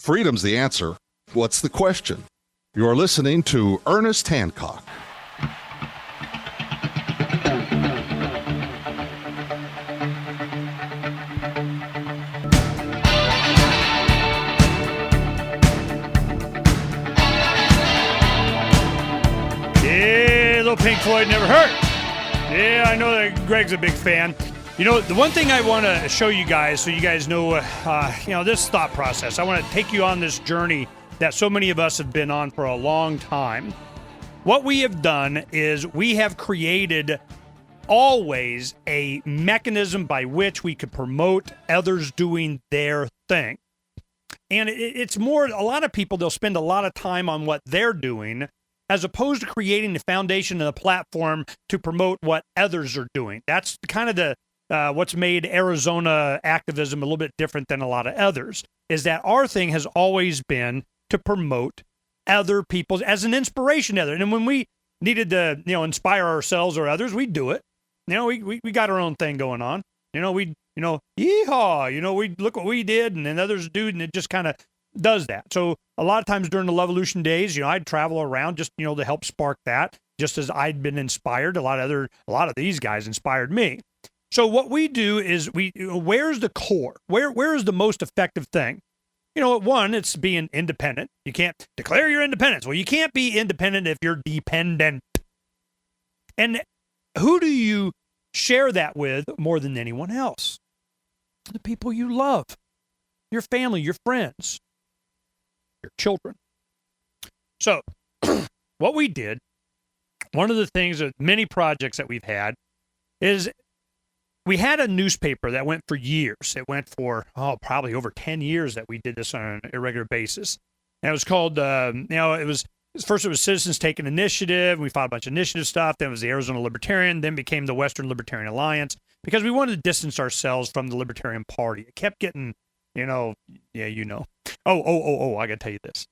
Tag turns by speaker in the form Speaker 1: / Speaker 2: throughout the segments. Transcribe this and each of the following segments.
Speaker 1: freedom's the answer. What's the question? You're listening to Ernest Hancock.
Speaker 2: Yeah, little Pink Floyd never hurt. Yeah, I know that Greg's a big fan. You know, the one thing I want to show you guys, so you guys know, this thought process. I want to take you on this journey that so many of us have been on for a long time. What we have done is we have created always a mechanism by which we could promote others doing their thing. And it's more, a lot of people, they'll spend a lot of time on what they're doing as opposed to creating the foundation and the platform to promote what others are doing. That's kind of the what's made Arizona activism a little bit different than a lot of others, is that our thing has always been to promote other people as an inspiration to others. And when we needed to, inspire ourselves or others, we do it. We got our own thing going on. Yeehaw, we look what we did and then others do, and it just kind of does that. So a lot of times during the Levolution days, I'd travel around just, to help spark that, just as I'd been inspired. A lot of these guys inspired me. So what we do is where's the core? Where is the most effective thing? One, it's being independent. You can't declare your independence. Well, you can't be independent if you're dependent. And who do you share that with more than anyone else? The people you love, your family, your friends, your children. So what we did, one of the things that many projects that we've had is we had a newspaper that went for years. It went for, probably over 10 years that we did this on an irregular basis. And it was called, first it was Citizens Take an Initiative. We fought a bunch of initiative stuff. Then it was the Arizona Libertarian, then became the Western Libertarian Alliance, because we wanted to distance ourselves from the Libertarian Party. It kept getting, I got to tell you this.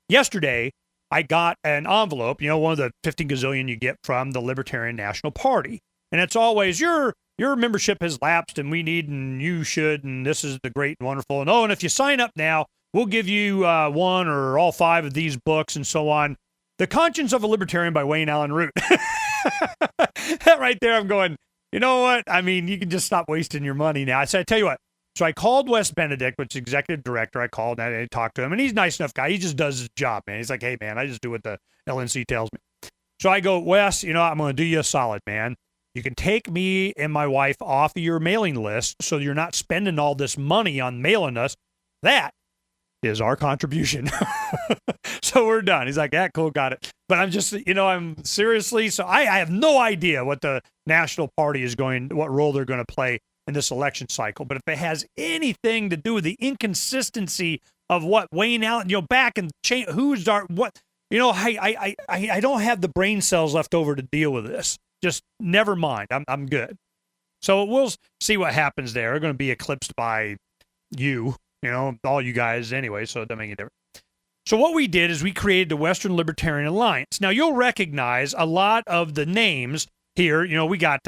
Speaker 2: Yesterday, I got an envelope, one of the 15 gazillion you get from the Libertarian National Party. And it's always, your membership has lapsed and we need, and you should, and this is the great and wonderful. And and if you sign up now, we'll give you one or all 5 of these books and so on. The Conscience of a Libertarian by Wayne Allen Root. That right there, I'm going, you know what? I mean, you can just stop wasting your money now. I said, I tell you what. So I called Wes Benedict, which is executive director. I called and I talked to him, and he's a nice enough guy. He just does his job, man. He's like, hey, man, I just do what the LNC tells me. So I go, Wes, I'm going to do you a solid, man. You can take me and my wife off of your mailing list so you're not spending all this money on mailing us. That is our contribution. So we're done. He's like, yeah, cool, got it. But I'm just, I'm seriously, so I have no idea what the National Party what role they're going to play in this election cycle. But if it has anything to do with the inconsistency of what Wayne Allen, back and change, I don't have the brain cells left over to deal with this. Just never mind. I'm good. So we'll see what happens there. We're going to be eclipsed by you, all you guys anyway, so it doesn't make any difference. So what we did is we created the Western Libertarian Alliance. Now, you'll recognize a lot of the names here. We got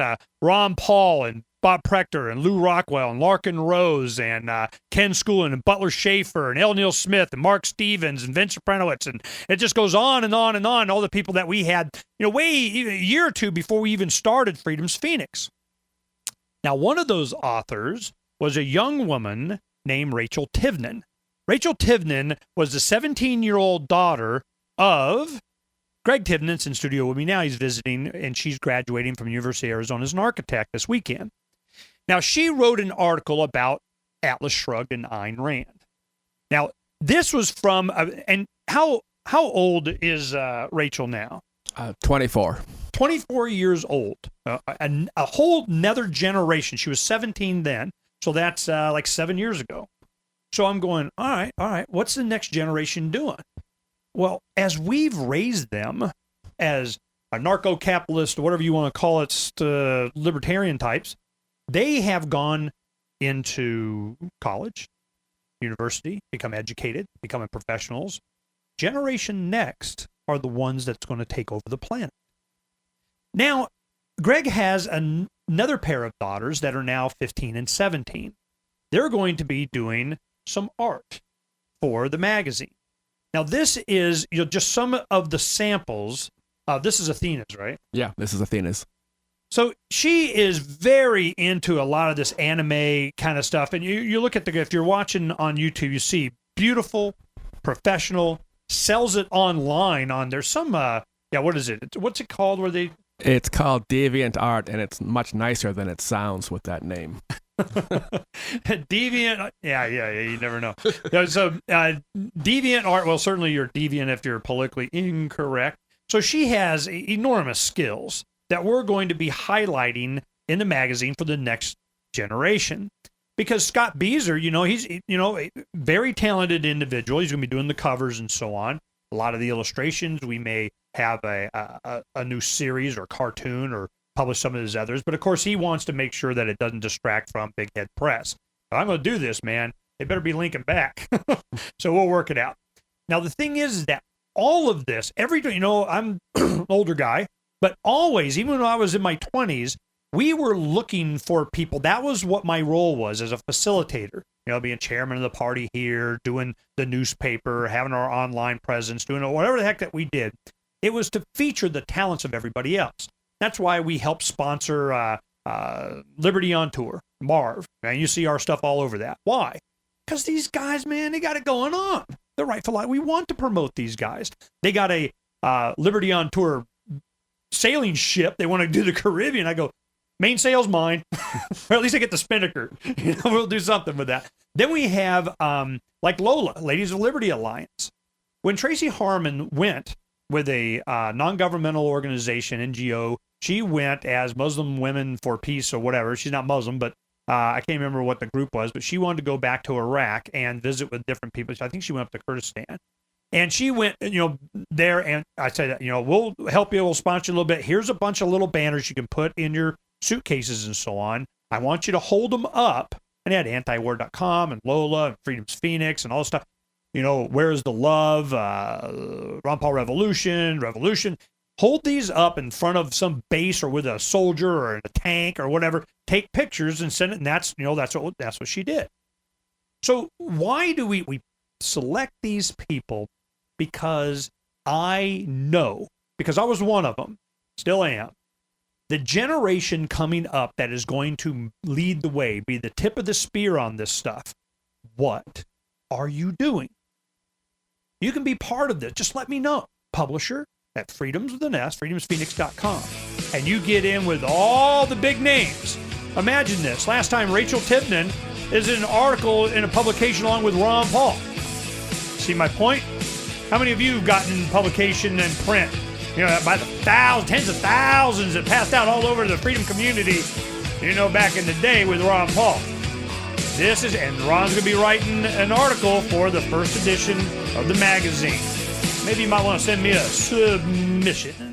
Speaker 2: Ron Paul and Bob Prechter and Lou Rockwell and Larkin Rose and Ken Schoolin and Butler Schaefer and L. Neil Smith and Mark Stevens and Vince Prenowitz, and it just goes on and on and on. All the people that we had, even a year or two before we even started Freedom's Phoenix. Now, one of those authors was a young woman named Rachel Tivnan. Rachel Tivnan was the 17-year-old daughter of Greg Tivnan's in studio with me now. He's visiting, and she's graduating from University of Arizona as an architect this weekend. Now, she wrote an article about Atlas Shrugged and Ayn Rand. Now, this was from, and how old is Rachel now?
Speaker 3: 24.
Speaker 2: 24 years old. A whole nother generation. She was 17 then, so that's like 7 years ago. So I'm going, all right, what's the next generation doing? Well, as we've raised them as a narco-capitalist, or whatever you want to call it, libertarian types, they have gone into college, university, become educated, becoming professionals. Generation next are the ones that's going to take over the planet. Now, Greg has another pair of daughters that are now 15 and 17. They're going to be doing some art. for the magazine. Now, this is just some of the samples. This is Athena's, right?
Speaker 3: Yeah, this is Athena's.
Speaker 2: So she is very into a lot of this anime kind of stuff. And you look at if you're watching on YouTube, you see beautiful, professional, sells it online on, there's some, what is it? What's it called where they...
Speaker 3: It's called Deviant Art, and it's much nicer than it sounds with that name.
Speaker 2: Deviant, yeah, you never know. So Deviant Art, well, certainly you're deviant if you're politically incorrect. So she has enormous skills that we're going to be highlighting in the magazine for the next generation. Because Scott Beazer, he's a very talented individual. He's going to be doing the covers and so on. A lot of the illustrations, we may have a new series or cartoon or publish some of his others. But of course, he wants to make sure that it doesn't distract from Big Head Press. If I'm going to do this, man, it better be linking back. So we'll work it out. Now, the thing is that all of this, I'm an older guy, but always, even when I was in my 20s, we were looking for people. That was what my role was as a facilitator. Being chairman of the party here, doing the newspaper, having our online presence, doing whatever the heck that we did. It was to feature the talents of everybody else. That's why we helped sponsor Liberty on Tour, Marv. And you see our stuff all over that. Why? Because these guys, man, they got it going on. They're rightful. We want to promote these guys. They got a Liberty on Tour sailing ship. They want to do the Caribbean. I go, main sail's mine. Or at least I get the spinnaker. We'll do something with that. Then we have like Lola, Ladies of Liberty Alliance. When Tracy Harmon went with a non-governmental organization, NGO, she went as Muslim Women for Peace or whatever. She's not Muslim, but I can't remember what the group was, but she wanted to go back to Iraq and visit with different people. So I think she went up to Kurdistan. And she went, there, and I said, we'll help you, we'll sponsor you a little bit. Here's a bunch of little banners you can put in your suitcases and so on. I want you to hold them up. And they had antiwar.com and Lola and Freedom's Phoenix and all this stuff. Where's the love? Ron Paul Revolution. Hold these up in front of some base or with a soldier or in a tank or whatever. Take pictures and send it. And that's what she did. So why do we select these people? Because I know, because I was one of them, still am, the generation coming up that is going to lead the way, be the tip of the spear on this stuff. What are you doing? You can be part of this. Just let me know. Publisher at freedomsphoenix.com. And you get in with all the big names. Imagine this. Last time Rachel Tipton is in an article in a publication along with Ron Paul. See my point? How many of you have gotten publication and print? By the tens of thousands that passed out all over the freedom community, back in the day with Ron Paul. And Ron's going to be writing an article for the first edition of the magazine. Maybe you might want to send me a submission.